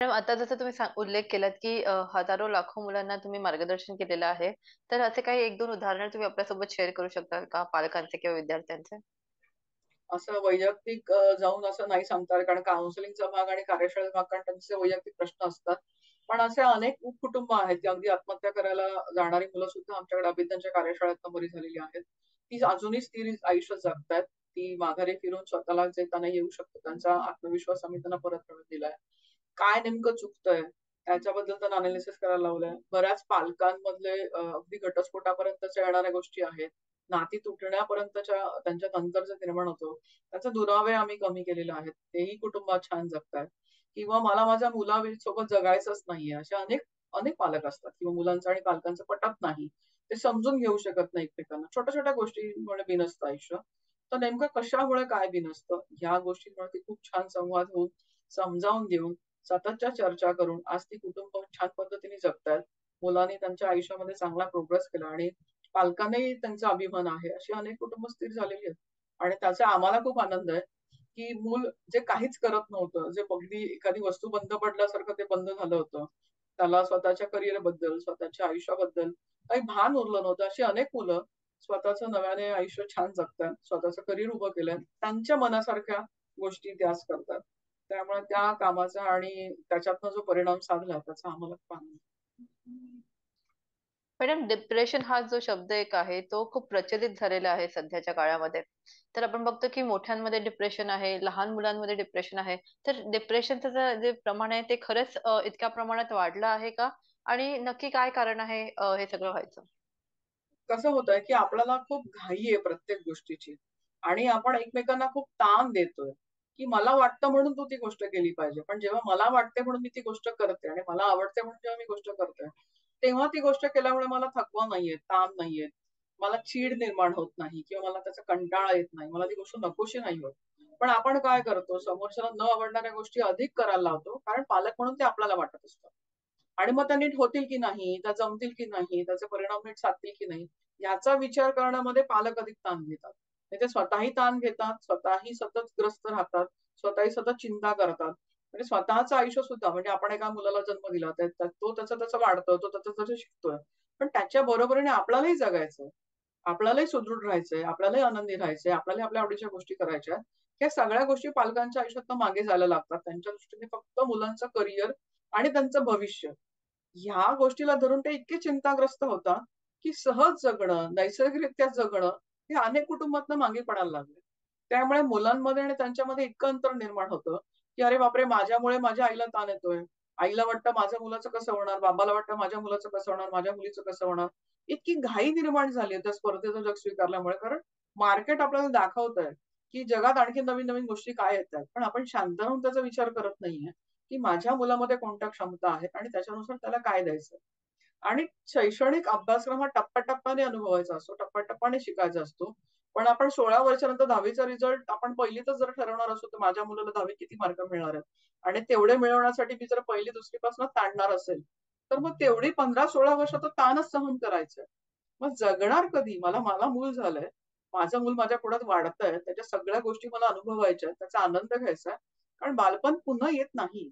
S1: मॅडम, आता जसं तुम्ही उल्लेख केलात, की हजारो लाखो मुलांना तुम्ही मार्गदर्शन केलेलं आहे. तर असे काही 1-2 उदाहरणं तुम्ही आपल्यासोबत शेअर करू शकता का पालकांचे किंवा विद्यार्थ्यांचे?
S2: असं वैयक्तिक जाऊन असं नाही सांगता येत कारण काउन्सिलिंगचा भाग आणि कार्यशाळेचा भाग कारण त्यांचे वैयक्तिक प्रश्न असतात. पण असे अनेक कुटुंब आहेत, की अगदी आत्महत्या करायला जाणारी मुलं सुद्धा आमच्याकडे अभिज्ञानच्या कार्यशाळेतनं बरी झालेली आहेत. ती अजूनही स्थिर आयुष्य जगतायत. ती माघारी फिरून स्वतःला जे त्यांना येऊ शकतं, त्यांचा आत्मविश्वास आम्ही त्यांना परत मिळवून दिलाय. काय नेमकं चुकतंय, त्याच्याबद्दल त्यांना अनालिसिस करायला लावलंय. बऱ्याच पालकांमधले अगदी घटस्फोटापर्यंतच्या येणाऱ्या गोष्टी आहेत. नाती तुटण्यापर्यंतच्या त्यांच्यात अंतर जे निर्माण होतं, त्याचे दुरावे आम्ही कमी केलेले आहेत. तेही कुटुंबात छान जगतायत. किंवा मला माझ्या मुलासोबत जगायचंच नाहीये, असे अनेक अनेक पालक असतात किंवा मुलांचं आणि पालकांचं पटत नाही. ते समजून घेऊ शकत नाही एकमेकांना. छोट्या-छोट्या गोष्टींमुळे बिनसतं आयुष्य. तर नेमकं कशामुळे काय बिनसतं, ह्या गोष्टींवरती खूप छान संवाद होऊन, समजावून घेऊन, सततच्या चर्चा करून आज ती कुटुंब छान पद्धतीने जगतायत. मुलांनी त्यांच्या आयुष्यामध्ये चांगला प्रोग्रेस केला आणि पालकांनाही त्यांचा अभिमान आहे. अशी अनेक कुटुंब स्थिर झालेली आहेत. आणि त्याचा आम्हाला खूप आनंद आहे, की मूल जे काहीच करत नव्हतं, जे अगदी एखादी वस्तू बंद पडल्यासारखं ते बंद झालं होतं. त्याला स्वतःच्या करिअरबद्दल, स्वतःच्या आयुष्याबद्दल काही भान उरलं नव्हतं. अशी अनेक मुलं स्वतःचं नव्याने आयुष्य छान जगतायत. स्वतःचं करिअर उभं केलंय. त्यांच्या मनासारख्या गोष्टी ते आज करतात. त्यामुळे त्या कामाचा आणि त्याच्यातनं जो परिणाम साधला त्याचा आम्हाला खूप आनंद आहे.
S1: मॅडम, डिप्रेशन हा जो शब्द एक आहे तो खूप प्रचलित झालेला आहे सध्याच्या काळामध्ये. तर आपण बघतो की मोठ्यांमध्ये डिप्रेशन आहे, लहान मुलांमध्ये डिप्रेशन आहे. तर डिप्रेशनचं जे प्रमाण आहे ते खरंच इतक्या प्रमाणात वाढलं आहे का? आणि नक्की काय कारण आहे हे सगळं व्हायचं?
S2: कसं होतंय, की आपल्याला खूप घाई आहे प्रत्येक गोष्टीची आणि आपण एकमेकांना खूप ताण देतोय, की मला वाटतं म्हणून तू ती गोष्ट केली पाहिजे. पण जेव्हा मला वाटते म्हणून मी ती गोष्ट करते आणि मला आवडते म्हणून जेव्हा मी गोष्ट करते, तेव्हा ती गोष्ट केल्यामुळे मला थकवा नाहीये, ताण नाहीये. मला चीड निर्माण होत नाही किंवा मला त्याचा कंटाळा येत नाही. मला ती गोष्ट नकोशी नाही होत. पण आपण काय करतो, समोरच्याला न आवडणाऱ्या गोष्टी अधिक करायला लावतो, कारण पालक म्हणून ते आपल्याला वाटत असतं. आणि मग त्या नीट होतील की नाही, त्या जमतील की नाही, त्याचे परिणाम नीट साधतील की नाही, याचा विचार करण्यामध्ये पालक अधिक ताण घेतात. म्हणजे ते स्वतःही ताण घेतात, स्वतःही सतत ग्रस्त राहतात, स्वतःही सतत चिंता करतात. म्हणजे स्वतःचं आयुष्य सुद्धा म्हणजे आपण एका मुलाला जन्म दिला, तो त्याचं त्याचं वाढतोय, तो त्याचं त्याचं शिकतोय. पण त्याच्या बरोबरीने आपल्यालाही जगायचंय. आपल्यालाही सुदृढ राहायचंय, आपल्यालाही आनंदी राहायचंय, आपल्यालाही आपल्या आवडीच्या गोष्टी करायच्या आहेत. ह्या सगळ्या गोष्टी पालकांच्या आयुष्यातनं मागे जायला लागतात. त्यांच्या दृष्टीने फक्त मुलांचं करिअर आणि त्यांचं भविष्य ह्या गोष्टीला धरून ते इतके चिंताग्रस्त होतात, की सहज जगणं, नैसर्गिकरित्या जगणं, हे अनेक कुटुंबातनं मागे पडायला लागले. त्यामुळे मुलांमध्ये आणि त्यांच्यामध्ये इतकं अंतर निर्माण होतं, की अरे बापरे! माझ्यामुळे माझ्या आईला ताण येतोय. आईला वाटतं माझ्या मुलाचं कसं होणार, बाबाला वाटतं माझ्या मुलाचं कसं होणार, माझ्या मुलीचं कसं होणार. इतकी घाई निर्माण झाली आहे त्या स्पर्धेचं जग स्वीकारल्यामुळे. कारण मार्केट आपल्याला दाखवतंय, की जगात आणखी नवीन-नवीन गोष्टी काय येतायत. पण आपण शांत राहून त्याचा विचार करत नाहीये. की माझ्या मुलामध्ये कोणत्या क्षमता आहेत आणि त्याच्यानुसार त्याला काय द्यायचं. आणि शैक्षणिक अभ्यासक्रम हा टप्प्याटप्प्याने अनुभवायचा असतो, टप्प्याटप्प्याने शिकायचा असतो. पण आपण 16 वर्षानंतर 10वीचा रिझल्ट आपण पहिलीतच जर ठरवणार असू, तर माझ्या मुलाला 10वीत किती मार्क मिळणार आहेत आणि तेवढे मिळवण्यासाठी मी जर 1ली-2री पासून ताणणार असेल, तर मग तेवढी 15-16 वर्ष तर ताणच सहन करायचं. मग जगणार कधी? मला मला मूल झालंय. माझं मूल माझ्या पुढ्यात वाढतंय. त्याच्या सगळ्या गोष्टी मला अनुभवायच्या आहेत. त्याचा आनंद घ्यायचा आहे. कारण बालपण पुन्हा येत नाही.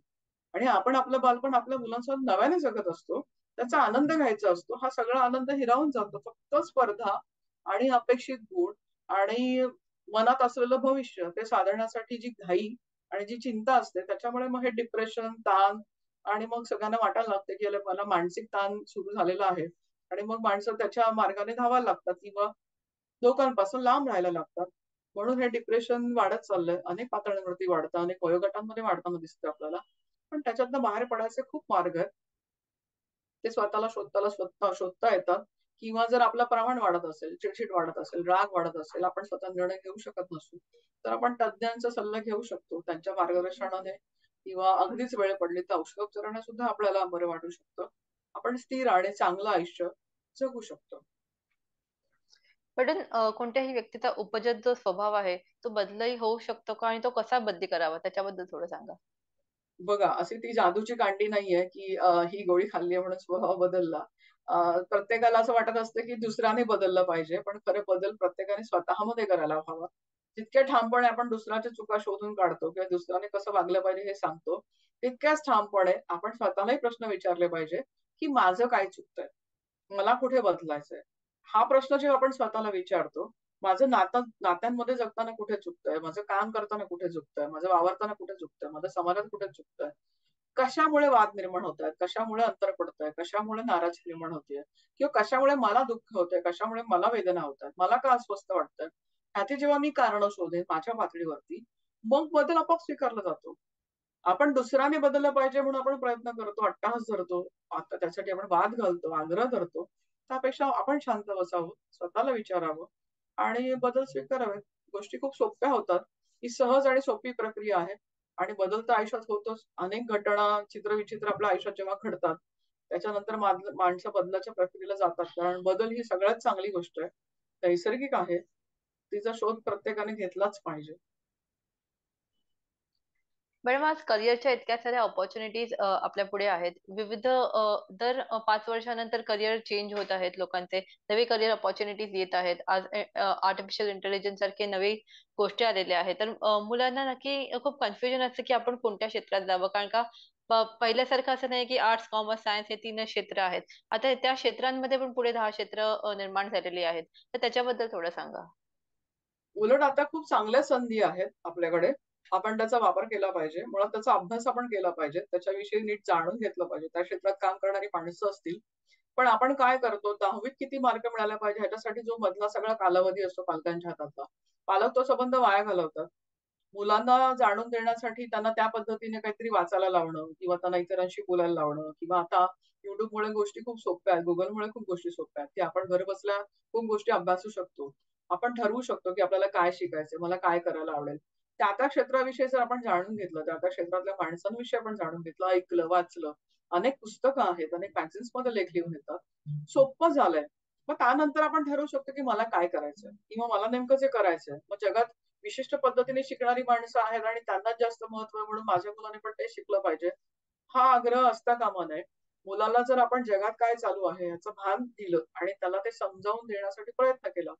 S2: आणि आपण आपलं बालपण आपल्या मुलांसोबत नव्याने जगत असतो. त्याचा आनंद घ्यायचा असतो. हा सगळा आनंद हिरावून जातो. फक्त स्पर्धा आणि अपेक्षित गुण आणि मनात असलेलं भविष्य ते साधण्यासाठी जी घाई आणि जी चिंता असते त्याच्यामुळे मग हे डिप्रेशन, ताण आणि मग सगळ्यांना वाटायला लागतं, की अरे मला मानसिक ताण सुरू झालेला आहे आणि मग माणसं त्याच्या मार्गाने धावायला लागतात किंवा लोकांपासून लांब राहायला लागतात. म्हणून हे डिप्रेशन वाढत चाललंय. अनेक पातळ्यांवरती वाढतं, अनेक वयोगटांमध्ये वाढताना दिसतं आपल्याला. पण त्याच्यातनं बाहेर पडायचे खूप मार्ग आहेत. ते स्वतःला शोधता येतात किंवा जर आपलं प्रमाण वाढत असेल, चिडचिड वाढत असेल, राग वाढत असेल, आपण स्वतः निर्णय घेऊ शकत नसू, तर आपण तज्ञांचा सल्ला घेऊ शकतो. त्यांच्या मार्गदर्शनाने किंवा अगदीच वेळ पडली तर औषधोपचाराने सुद्धा आपल्याला बरं वाटू शकतं. आपण स्थिर आणि चांगलं आयुष्य जगू शकतो.
S1: पण कोणत्याही व्यक्तीचा उपजत जो स्वभाव आहे, तो बदलही होऊ शकतो का? आणि तो कसा बदली करावा त्याच्याबद्दल थोडं सांगा?
S2: बघा, अशी ती जादूची कांडी नाहीये, की ही गोळी खाल्ली म्हणून स्वभाव बदलला. प्रत्येकाला असं वाटत असतं, की दुसऱ्याने बदललं पाहिजे. पण खरे बदल प्रत्येकाने स्वतःमध्ये करायला हवा. जितक्या ठामपणे आपण दुसऱ्याच्या चुका शोधून काढतो किंवा दुसऱ्याने कसं वागलं पाहिजे हे सांगतो, तितक्याच ठामपणे आपण स्वतःलाही प्रश्न विचारले पाहिजे, की माझं काय चुकतंय? मला कुठे बदलायचंय? हा प्रश्न जेव्हा आपण स्वतःला विचारतो, माझं नात्यांमध्ये जगताना कुठे चुकतंय? माझं काम करताना कुठे चुकतंय? माझं वावरताना कुठे चुकतंय? माझं समाजात कुठे चुकतंय? कशामुळे वाद निर्माण होतायत? कशामुळे अंतर पडतंय? कशामुळे नाराजी निर्माण होतेय? किंवा कशामुळे मला दुःख होतंय? कशामुळे मला वेदना होतायत? मला का अस्वस्थ वाटतंय? ह्याची जेव्हा मी कारणं शोधेन माझ्या पातळीवरती, मग बदल आपोआप स्वीकारला जातो. आपण दुसऱ्याने बदललं पाहिजे म्हणून आपण प्रयत्न करतो, अट्टाहास धरतो. आता त्यासाठी आपण वाद घालतो, आग्रह धरतो. त्यापेक्षा आपण शांत बसावं, स्वतःला विचारावं आणि बदल स्वीकारावेत. गोष्टी खूप सोप्या होतात. ही सहज आणि सोपी प्रक्रिया आहे आणि बदल तर आयुष्यात होतोच. अनेक घटना, चित्रविचित्र आपल्या आयुष्यात जेव्हा घडतात, त्याच्यानंतर माणसं बदलाच्या प्रक्रियेला जातात. कारण बदल ही सगळ्यात चांगली गोष्ट आहे. नैसर्गिक आहे. तिचा शोध प्रत्येकाने घेतलाच पाहिजे.
S1: मॅडम, आज करिअरच्या इतक्या साऱ्या अपॉर्च्युनिटीज आपल्या पुढे आहेत. विविध दर 5 वर्षानंतर करिअर चेंज होत आहेत लोकांचे. नवे करिअर अपॉर्च्युनिटीज येत आहेत. आज आर्टिफिशियल इंटेलिजन्स सारखे नवे गोष्टी आलेल्या आहेत. तर मुलांना नक्की खूप कन्फ्युजन असतं, की आपण कोणत्या क्षेत्रात जावं. कारण का पहिल्यासारखं असं नाही, की आर्ट्स, कॉमर्स, सायन्स हे 3च क्षेत्र आहेत. आता त्या क्षेत्रांमध्ये पण पुढे 10 क्षेत्र निर्माण झालेली आहेत. तर त्याच्याबद्दल थोडं सांगा.
S2: उलट आता खूप चांगल्या संधी आहेत आपल्याकडे. आपण त्याचा वापर केला पाहिजे. मुळात त्याचा अभ्यास आपण केला पाहिजे. त्याच्याविषयी नीट जाणून घेतलं पाहिजे. त्या क्षेत्रात काम करणारी माणसं असतील, पण आपण काय करतो, 10वीत किती मार्क मिळायला पाहिजे ह्याच्यासाठी जो मधला सगळा कालावधी असतो पालकांच्या हातातला, पालक तो संबंध वाया घालवतात. मुलांना जाणून देण्यासाठी त्यांना त्या पद्धतीने काहीतरी वाचायला लावणं किंवा त्यांना इतरांशी बोलायला लावणं किंवा आता YouTubeमुळे गोष्टी खूप सोप्या आहेत. Googleमुळे खूप गोष्टी सोप्या आहेत, की आपण घरबसल्या खूप गोष्टी अभ्यासू शकतो. आपण ठरवू शकतो, की आपल्याला काय शिकायचंय, मला काय करायला आवडेल. त्या क्षेत्राविषयी जर आपण जाणून घेतलं, त्या क्षेत्रातल्या माणसांविषयी आपण जाणून घेतलं, ऐकलं, वाचलं. अनेक पुस्तकं आहेत, अनेक मॅगझिन्समध्ये लेख लिहून येतात. सोप्पं झालंय. मग त्यानंतर आपण ठरवू शकतो, की मला काय करायचंय किंवा मला नेमकं जे करायचंय. मग जगात विशिष्ट पद्धतीने शिकणारी माणसं आहेत आणि त्यांनाच जास्त महत्व आहे म्हणून माझ्या मुलाने पण ते शिकलं पाहिजे. हा आग्रह असता कामा नये. मुलाला जर आपण जगात काय चालू आहे याचं भान दिलं आणि त्याला ते समजावून देण्यासाठी प्रयत्न केला,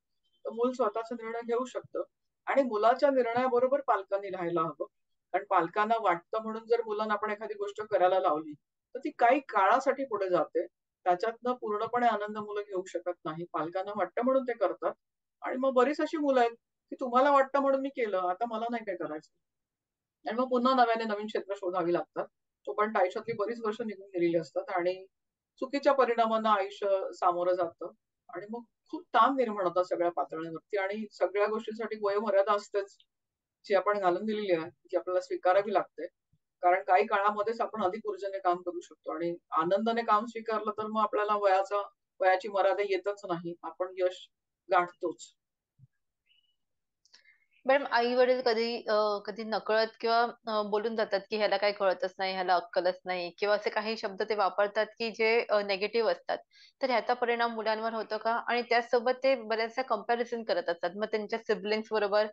S2: तर मूल स्वतःचा निर्णय घेऊ शकतं आणि मुलाच्या निर्णयाबरोबर पालकांनी राहायला हवं. कारण पालकांना वाटतं म्हणून जर मुलांना आपण एखादी गोष्ट करायला लावली, तर ती काही काळासाठी पुढे जाते. त्याच्यातनं पूर्णपणे आनंद मुलं घेऊ शकत नाही. पालकांना वाटतं म्हणून ते करतात आणि मग बरीच अशी मुलं आहेत, की तुम्हाला वाटतं म्हणून मी केलं, आता मला नाही काय करायचं. आणि मग पुन्हा नव्याने नवीन क्षेत्र शोधावी लागतात. तोपर्यंत आयुष्यातली बरीच वर्ष निघून गेलेली असतात आणि चुकीच्या परिणामांना आयुष्य सामोरं जातं आणि मग खूप ताण निर्माण होतात सगळ्या पातळ्यांवरती आणि सगळ्या गोष्टींसाठी वयोमर्यादा असतेच, जी आपण घालून दिलेली आहे, जी आपल्याला स्वीकारावी लागते. कारण काही काळामध्येच आपण अधिक ऊर्जेने काम करू शकतो आणि आनंदाने काम स्वीकारलं तर मग आपल्याला वयाची मर्यादा येतच नाही. आपण यश गाठतोच.
S1: मॅडम आई-वडील कधी नकळत किंवा बोलून जातात, की ह्याला काही कळतच नाही, ह्याला अक्कलच नाही किंवा असे काही शब्द ते वापरतात, की जे निगेटिव्ह असतात. तर ह्याचा परिणाम मुलांवर होतो का? आणि त्याचसोबत ते बऱ्याचदा कंपॅरिझन करत असतात. मग त्यांच्या सिबलिंग्स बरोबर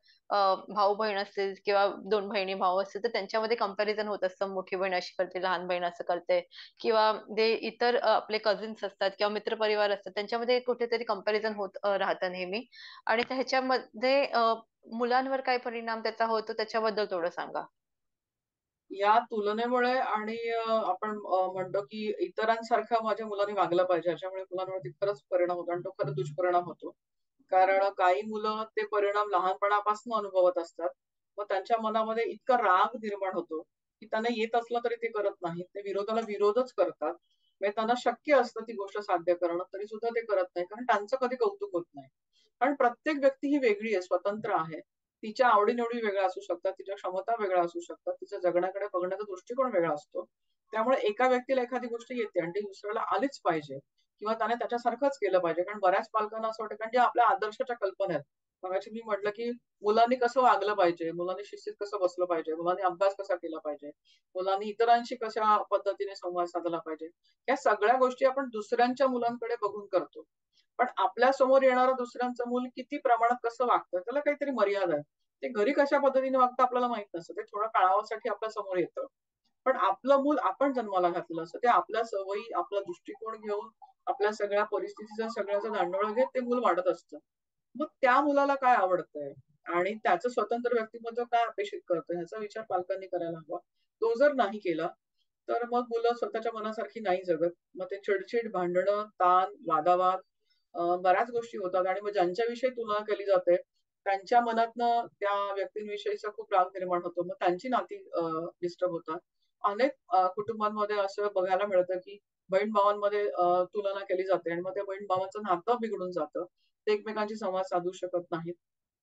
S1: भाऊ-बहीण असतील किंवा 2 बहिणी-भाऊ असतील, तर त्यांच्यामध्ये कंपॅरिझन होत असतं. मोठी बहीण अशी करते, लहान बहीण असं करते किंवा ते इतर आपले कझिन्स असतात किंवा मित्रपरिवार असतात, त्यांच्यामध्ये कुठेतरी कंपॅरिझन होत राहतं नेहमी आणि ह्याच्यामध्ये मुलांवर काय परिणाम त्याचा होतो त्याच्याबद्दल थोडं सांगा?
S2: या तुलनेमुळे आणि आपण म्हणतो की इतरांसारखं माझ्या मुलाने वागलं पाहिजे. अशामुळे मुलांवरती खरंच परिणाम होतो आणि तो खरंच दुष्परिणाम होतो. कारण काही मुलं ते परिणाम लहानपणापासून अनुभवत असतात. मग त्यांच्या मनामध्ये इतका राग निर्माण होतो, की त्यांना येत असलं तरी ते करत नाहीत. ते विरोधाला विरोधच करतात. म्हणजे त्यांना शक्य असतं ती गोष्ट साध्य करणं, तरी सुद्धा ते करत नाही. कारण त्यांचं कधी कौतुक होत नाही. कारण प्रत्येक व्यक्ती ही वेगळी आहे, स्वतंत्र आहे. तिच्या आवडी-निवडी वेगळ्या असू शकतात, तिच्या क्षमता वेगळ्या असू शकतात, तिच्या जगण्याकडे बघण्याचा दृष्टिकोन वेगळा असतो. त्यामुळे एका व्यक्तीला एखादी गोष्ट येते आणि ती दुसऱ्याला आलीच पाहिजे किंवा त्याने त्याच्यासारखंच केलं पाहिजे. कारण बऱ्याच पालकांना असं वाटतं कारण जे आपल्या आदर्शाच्या कल्पना आहेत. मगाशी मी म्हटलं, की मुलांनी कसं वागलं पाहिजे, मुलांनी शिस्तीत कसं बसलं पाहिजे, मुलांनी अभ्यास कसा केला पाहिजे, मुलांनी इतरांशी कशा पद्धतीने संवाद साधला पाहिजे. या सगळ्या गोष्टी आपण दुसऱ्यांच्या मुलांकडे बघून करतो. पण आपल्या समोर येणारं दुसऱ्यांचं मूल किती प्रमाणात कसं वागतं, त्याला काहीतरी मर्यादा आहे. ते घरी कशा पद्धतीने वागतं आपल्याला माहीत नसतं. ते थोड्या काळासाठी आपल्या समोर येतं. पण आपलं मूल आपण जन्माला घातलेलं असतं. ते आपल्या सवयी, आपला दृष्टिकोन घेऊन, आपल्या सगळ्या परिस्थितीचा सगळ्याचा धांडोळा घेत ते मूल वाढत असतं. मग त्या मुलाला काय आवडतंय आणि त्याचं स्वतंत्र व्यक्तिमत्व काय अपेक्षित करतं ह्याचा विचार पालकांनी करायला हवा. तो जर नाही केला, तर मग मुलं स्वतःच्या मनासारखी नाही जगत. मग ते चिड भांडणं, ताण, वादावाद बऱ्याच गोष्टी होतात आणि मग ज्यांच्याविषयी तुलना केली जाते, त्यांच्या मनातनं त्या व्यक्तींविषयीचा खूप राग निर्माण होतो. मग त्यांची नाती डिस्टर्ब होतात. अनेक कुटुंबांमध्ये असं बघायला मिळतं, की बहीण-भावांमध्ये तुलना केली जाते आणि मग त्या बहीण-भावाचं नातं बिघडून जातं. ते एकमेकांशी संवाद साधू शकत नाहीत.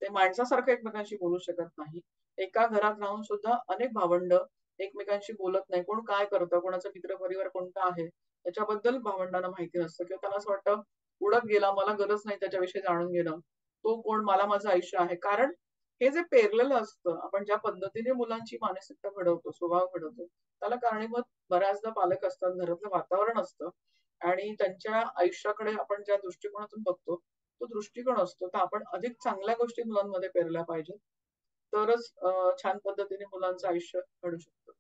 S2: ते माणसासारखं एकमेकांशी बोलू शकत नाही. एका घरात राहून सुद्धा अनेक भावंड एकमेकांशी बोलत नाही. कोण काय करतं, कोणाचा मित्रपरिवार कोणता आहे, याच्याबद्दल भावंडांना माहिती नसतं किंवा त्यांना असं वाटतं, उडत गेला, मला गरज नाही त्याच्याविषयी जाणून घेणं. तो कोण, मला माझं आयुष्य आहे. कारण हे जे पेरलेलं असतं, आपण ज्या पद्धतीने मुलांची मानसिकता घडवतो, स्वभाव घडवतो, त्याला कारणीभूत बऱ्याचदा पालक असतात, घरातलं वातावरण असतं आणि त्यांच्या आयुष्याकडे आपण ज्या दृष्टिकोनातून बघतो, तो दृष्टिकोन असतो. तर आपण अधिक चांगल्या गोष्टी मुलांमध्ये पेरल्या पाहिजेत. तरच छान पद्धतीने मुलांचं आयुष्य घडू शकतं.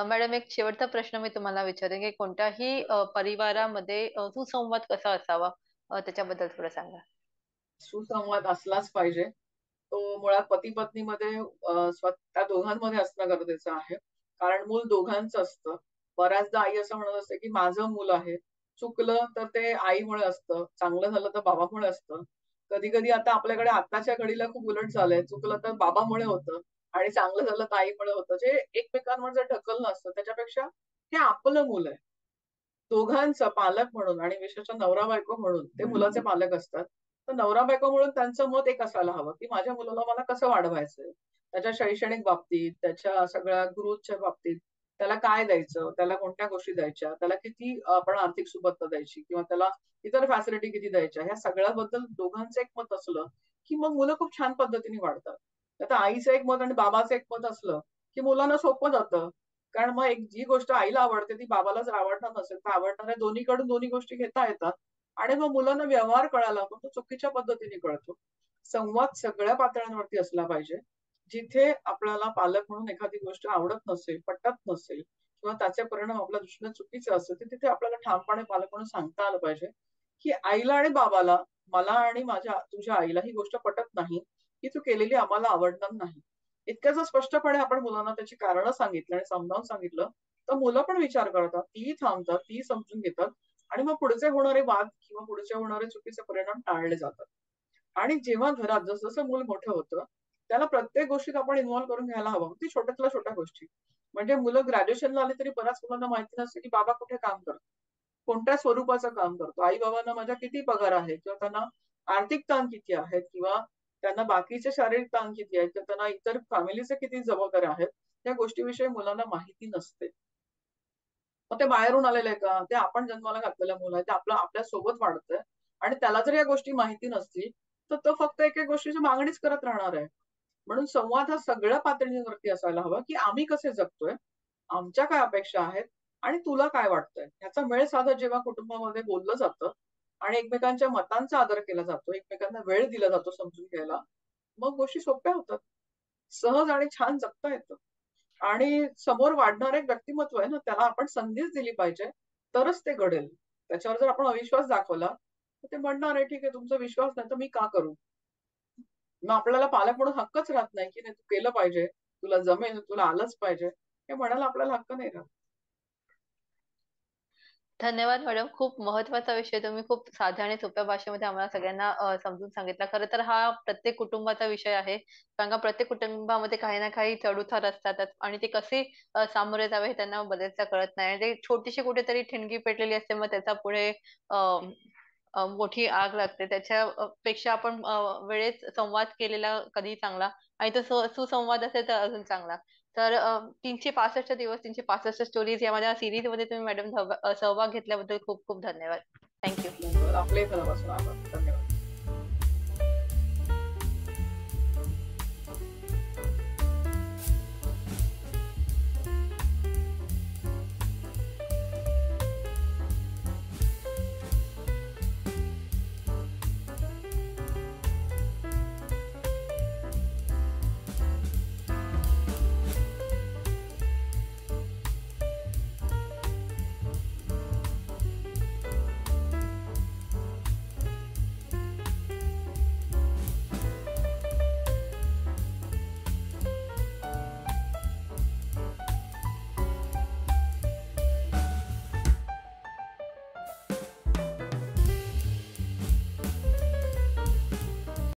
S1: मॅडम एक शेवटचा प्रश्न मी तुम्हाला विचारेन, की कोणत्याही परिवारामध्ये सुसंवाद कसा असावा? त्याच्याबद्दल थोडं सांगा.
S2: सुसंवाद असलाच पाहिजे. तो मुळात पती-पत्नीमध्ये त्या दोघांमध्ये असणं गरजेचं आहे. कारण मूल दोघांचं असतं. बऱ्याचदा आई असं म्हणत असते, की माझं मूल आहे. चुकलं तर ते आईमुळे असतं, चांगलं झालं तर बाबामुळे असतं. कधी-कधी आता आपल्याकडे आत्ताच्या घडीला खूप उलट झालंय. चुकलं तर बाबामुळे होतं आणि चांगलं झालं तर आईमुळे होतं. जे एकमेकांवर जे ढकलणं असतं त्याच्यापेक्षा हे आपलं मूल आहे. दोघांचं पालक म्हणून आणि विशेषतः नवरा-बायको म्हणून ते मुलाचे पालक असतात. तर नवरा-बायको म्हणून त्यांचं मत एक असायला हवं, की माझ्या मुलाला मला कसं वाढवायचंय. त्याच्या शैक्षणिक बाबतीत, त्याच्या सगळ्या ग्रोथच्या बाबतीत त्याला काय द्यायचं, त्याला कोणत्या गोष्टी द्यायच्या, त्याला किती आपण आर्थिक सुबत्ता द्यायची किंवा त्याला इतर फॅसिलिटी किती द्यायच्या, ह्या सगळ्याबद्दल दोघांचं एक मत असलं, की मग मुलं खूप छान पद्धतीने वाढतात. आता आईचं एक मत आणि बाबाचं एक मत असलं, की मुलांना सोपं जातं. कारण मग एक जी गोष्ट आईला आवडते ती बाबाला जर आवडणार नसेल, तर आवडणाऱ्या दोन्हीकडून दोन्ही गोष्टी घेता येतात आणि मग मुलांना व्यवहार कळायला लागतो, तो चुकीच्या पद्धतीने कळतो. संवाद सगळ्या पातळ्यांवरती असला पाहिजे. जिथे आपल्याला पालक म्हणून एखादी गोष्ट आवडत नसेल, पटत नसेल किंवा त्याचे परिणाम आपल्या दृष्टीने चुकीचे असतील, तर तिथे आपल्याला ठामपणे पालक म्हणून सांगता आलं पाहिजे, की आईला आणि बाबाला, मला आणि तुझ्या आईला ही गोष्ट पटत नाही, की तू केलेली आम्हाला आवडणार नाही. इतकं जर स्पष्टपणे आपण मुलांना त्याची कारणं सांगितली आणि समजावून सांगितलं, तर मुलं पण विचार करतात, तीही थांबतात, तीही समजून घेतात आणि मग पुढचे होणारे वाद किंवा पुढचे होणारे चुकीचे परिणाम टाळले जातात. आणि जेव्हा घरात जसं-जसं मूल मोठं होतं, त्याला प्रत्येक गोष्टीत आपण इन्व्हॉल्व करून घ्यायला हवं. अगदी छोट्यातल्या छोट्या गोष्टी. म्हणजे मुलं ग्रॅज्युएशनला आली तरी बऱ्याच मुलांना माहिती नसते, की बाबा कुठे काम करतो. कोणत्या स्वरूपाचं काम करतो. आई-बाबांना माझ्या किती पगार आहे किंवा त्यांना आर्थिक ताण किती आहेत किंवा त्यांना बाकीचे शारीरिक ताण किती आहेत किंवा त्यांना इतर फॅमिलीचे किती जबाबदाऱ्या आहेत, या गोष्टीविषयी मुलांना माहिती नसते. मग ते बाहेरून आलेलं आहे का? ते आपण जन्माला घातलेलं मुलं आहे. ते आपल्या सोबत वाढतंय आणि त्याला जर या गोष्टी माहिती नसतील, तर तो फक्त एक-एक गोष्टीची मागणीच करत राहणार आहे. म्हणून संवाद हा सगळ्या पातळीवरती असायला हवा, की आम्ही कसे जगतोय, आमच्या काय अपेक्षा आहेत आणि तुला काय वाटतंय? ह्याचा मेळ साधत जेव्हा कुटुंबामध्ये बोललं जातं आणि एकमेकांच्या मतांचा आदर केला जातो, एकमेकांना वेळ दिला जातो समजून घ्यायला, मग गोष्टी सोप्या होतात. सहज आणि छान जगता येतं. आणि समोर वाढणारं एक व्यक्तिमत्व आहे ना, त्याला आपण संधीच दिली पाहिजे, तरच ते घडेल. त्याच्यावर जर आपण अविश्वास दाखवला, तर ते म्हणणार आहे, "ठीक आहे, तुमचा विश्वास नाही तर मी का करू?" मग आपल्याला पालक म्हणून हक्कच राहत नाही, की नाही तू केलं पाहिजे, तुला जमेल, तुला आलंच पाहिजे. हे म्हणायला आपल्याला हक्क नाही राहत.
S1: धन्यवाद मॅडम. खूप महत्त्वाचा विषय तुम्ही खूप साध्या आणि सोप्या भाषेमध्ये आम्हाला सगळ्यांना समजून सांगितला. खरं तर हा प्रत्येक कुटुंबाचा विषय आहे. कारण का प्रत्येक कुटुंबामध्ये काही ना काही चढ-उतार असतातच आणि ते कसे सामोरे जावे हे त्यांना बरेचदा कळत नाही. आणि ते छोटीशी कुठेतरी ठिणगी पेटलेली असते, मग त्याचा पुढे अ, मोठी आग लागते. त्याच्या पेक्षा आपण वेळेत संवाद केलेला कधीही चांगला आणि तो सुसंवाद असेल तर अजून चांगला. तर 365 दिवस 365 स्टोरीज या माझ्या सीरीजमध्ये तुम्ही मॅडम सहभाग घेतल्याबद्दल खूप खूप धन्यवाद. Thank you.
S2: आपलेही मनापासून आभार. धन्यवाद.